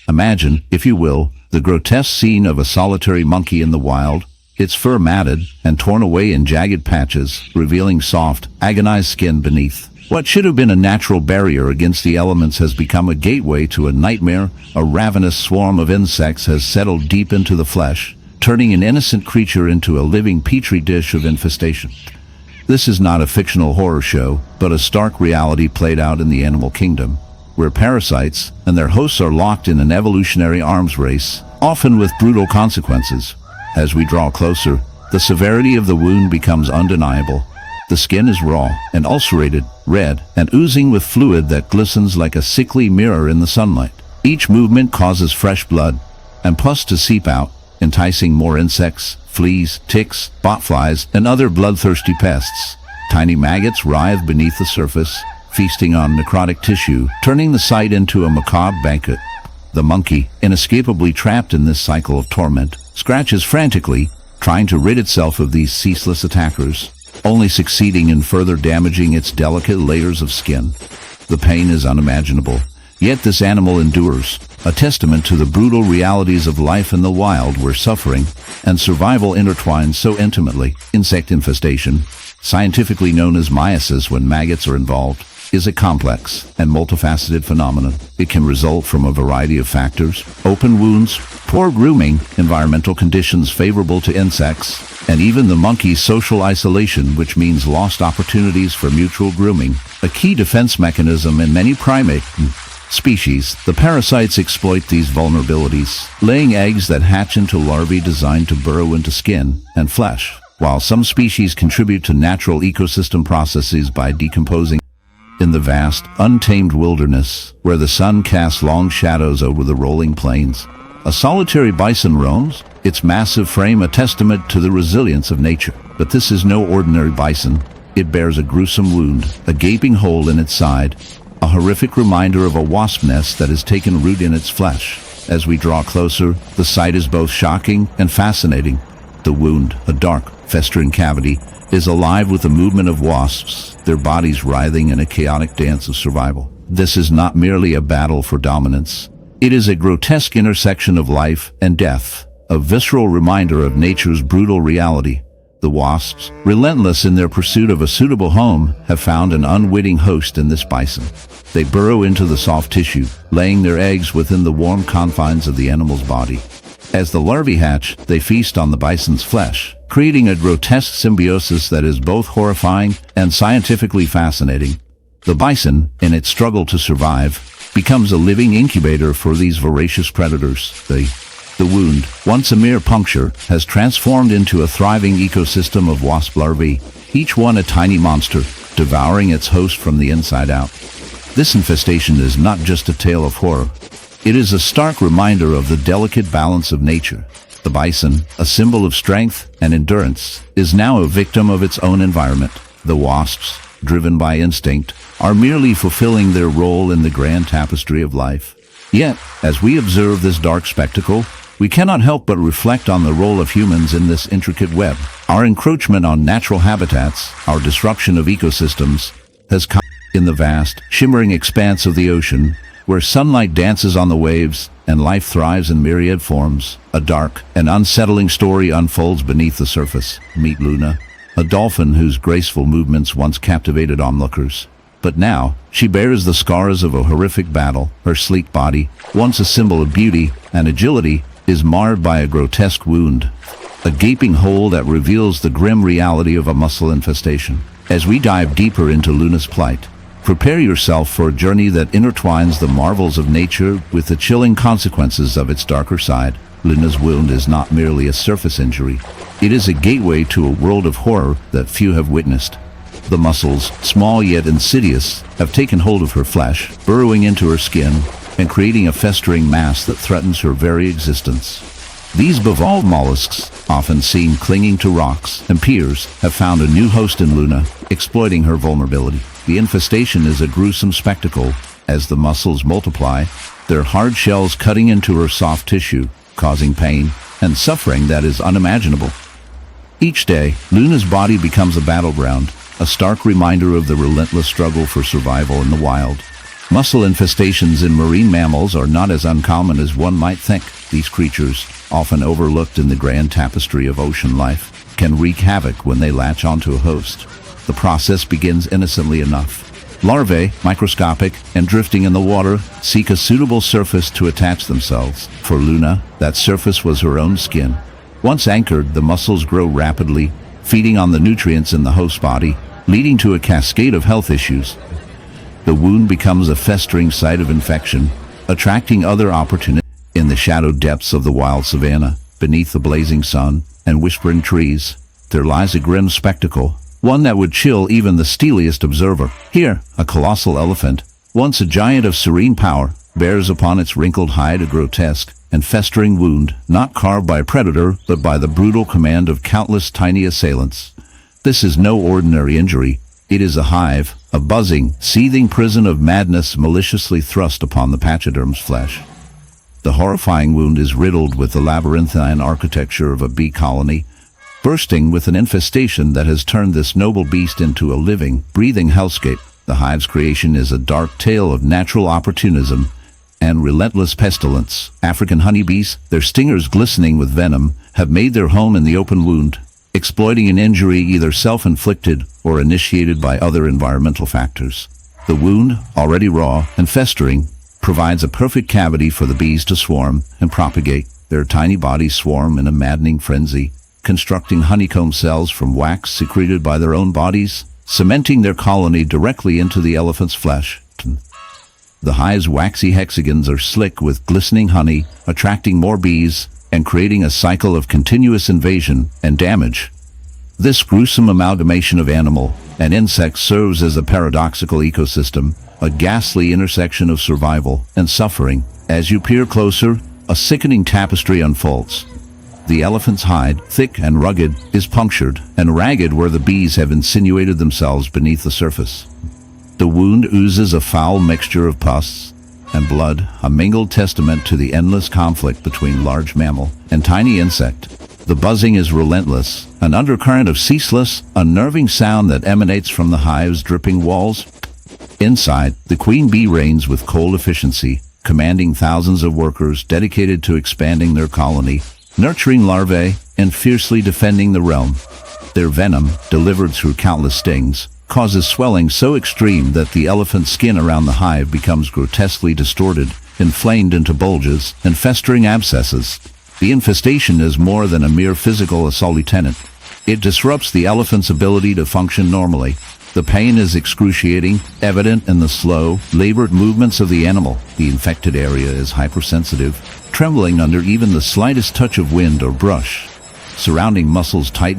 Imagine, if you will, the grotesque scene of a solitary monkey in the wild, its fur matted and torn away in jagged patches, revealing soft, agonized skin beneath. What should have been a natural barrier against the elements has become a gateway to a nightmare. A ravenous swarm of insects has settled deep into the flesh, turning an innocent creature into a living petri dish of infestation. This is not a fictional horror show, but a stark reality played out in the animal kingdom, where parasites and their hosts are locked in an evolutionary arms race, often with brutal consequences. As we draw closer, the severity of the wound becomes undeniable. The skin is raw and ulcerated, red, and oozing with fluid that glistens like a sickly mirror in the sunlight. Each movement causes fresh blood and pus to seep out, enticing more insects, fleas, ticks, botflies, and other bloodthirsty pests. Tiny maggots writhe beneath the surface, feasting on necrotic tissue, turning the sight into a macabre banquet. The monkey, inescapably trapped in this cycle of torment, scratches frantically, trying to rid itself of these ceaseless attackers, only succeeding in further damaging its delicate layers of skin. The pain is unimaginable, yet this animal endures, a testament to the brutal realities of life in the wild where suffering and survival intertwine so intimately. Insect infestation, scientifically known as meiosis when maggots are involved, is a complex and multifaceted phenomenon. It can result from a variety of factors: open wounds, poor grooming, environmental conditions favorable to insects, and even the monkey's social isolation, which means lost opportunities for mutual grooming, a key defense mechanism in many primate species. The parasites exploit these vulnerabilities, laying eggs that hatch into larvae designed to burrow into skin and flesh, while some species contribute to natural ecosystem processes by decomposing. In the vast, untamed wilderness, where the sun casts long shadows over the rolling plains, a solitary bison roams, its massive frame a testament to the resilience of nature. But this is no ordinary bison. It bears a gruesome wound, a gaping hole in its side, a horrific reminder of a wasp nest that has taken root in its flesh. As we draw closer, the sight is both shocking and fascinating. The wound, a dark, festering cavity, is alive with the movement of wasps, their bodies writhing in a chaotic dance of survival. This is not merely a battle for dominance. It is a grotesque intersection of life and death, a visceral reminder of nature's brutal reality. The wasps, relentless in their pursuit of a suitable home, have found an unwitting host in this bison. They burrow into the soft tissue, laying their eggs within the warm confines of the animal's body. As the larvae hatch, they feast on the bison's flesh, creating a grotesque symbiosis that is both horrifying and scientifically fascinating. The bison, in its struggle to survive, becomes a living incubator for these voracious predators. The wound, once a mere puncture, has transformed into a thriving ecosystem of wasp larvae, each one a tiny monster, devouring its host from the inside out. This infestation is not just a tale of horror. It is a stark reminder of the delicate balance of nature. The bison, a symbol of strength and endurance, is now a victim of its own environment. The wasps, driven by instinct, are merely fulfilling their role in the grand tapestry of life. Yet, as we observe this dark spectacle, we cannot help but reflect on the role of humans in this intricate web. Our encroachment on natural habitats, our disruption of ecosystems, has come in the vast, shimmering expanse of the ocean, where sunlight dances on the waves and life thrives in myriad forms. A dark and unsettling story unfolds beneath the surface. Meet Luna, a dolphin whose graceful movements once captivated onlookers. But now, she bears the scars of a horrific battle. Her sleek body, once a symbol of beauty and agility, is marred by a grotesque wound, a gaping hole that reveals the grim reality of a muscle infestation. As we dive deeper into Luna's plight, prepare yourself for a journey that intertwines the marvels of nature with the chilling consequences of its darker side. Luna's wound is not merely a surface injury. It is a gateway to a world of horror that few have witnessed. The muscles, small yet insidious, have taken hold of her flesh, burrowing into her skin and creating a festering mass that threatens her very existence. These bivalve mollusks, often seen clinging to rocks and piers, have found a new host in Luna, exploiting her vulnerability. The infestation is a gruesome spectacle. As the muscles multiply, their hard shells cutting into her soft tissue, causing pain and suffering that is unimaginable. Each day, Luna's body becomes a battleground, a stark reminder of the relentless struggle for survival in the wild. Mussel infestations in marine mammals are not as uncommon as one might think. These creatures, often overlooked in the grand tapestry of ocean life, can wreak havoc when they latch onto a host. The process begins innocently enough. Larvae, microscopic and drifting in the water, seek a suitable surface to attach themselves. For Luna, that surface was her own skin. Once anchored, the mussels grow rapidly, feeding on the nutrients in the host body, leading to a cascade of health issues. The wound becomes a festering site of infection, attracting other opportunities. In the shadowed depths of the wild savanna, beneath the blazing sun and whispering trees, there lies a grim spectacle, one that would chill even the steeliest observer. Here, a colossal elephant, once a giant of serene power, bears upon its wrinkled hide a grotesque and festering wound, not carved by a predator, but by the brutal command of countless tiny assailants. This is no ordinary injury. It is a hive, a buzzing, seething prison of madness maliciously thrust upon the pachyderm's flesh. The horrifying wound is riddled with the labyrinthine architecture of a bee colony, bursting with an infestation that has turned this noble beast into a living, breathing hellscape. The hive's creation is a dark tale of natural opportunism and relentless pestilence. African honeybees, their stingers glistening with venom, have made their home in the open wound, exploiting an injury either self-inflicted or initiated by other environmental factors. The wound, already raw and festering, provides a perfect cavity for the bees to swarm and propagate. Their tiny bodies swarm in a maddening frenzy, constructing honeycomb cells from wax secreted by their own bodies, cementing their colony directly into the elephant's flesh. The hive's waxy hexagons are slick with glistening honey, attracting more bees and creating a cycle of continuous invasion and damage. This gruesome amalgamation of animal and insect serves as a paradoxical ecosystem, a ghastly intersection of survival and suffering. As you peer closer, a sickening tapestry unfolds. The elephant's hide, thick and rugged, is punctured and ragged where the bees have insinuated themselves beneath the surface. The wound oozes a foul mixture of pus and blood, a mingled testament to the endless conflict between large mammal and tiny insect. The buzzing is relentless, an undercurrent of ceaseless, unnerving sound that emanates from the hive's dripping walls. Inside, the queen bee reigns with cold efficiency, commanding thousands of workers dedicated to expanding their colony, nurturing larvae, and fiercely defending the realm. Their venom, delivered through countless stings, causes swelling so extreme that the elephant's skin around the hive becomes grotesquely distorted, inflamed into bulges and festering abscesses. The infestation is more than a mere physical assault, Lieutenant. It disrupts the elephant's ability to function normally. The pain is excruciating, evident in the slow, labored movements of the animal. The infected area is hypersensitive, trembling under even the slightest touch of wind or brush. Surrounding muscles tighten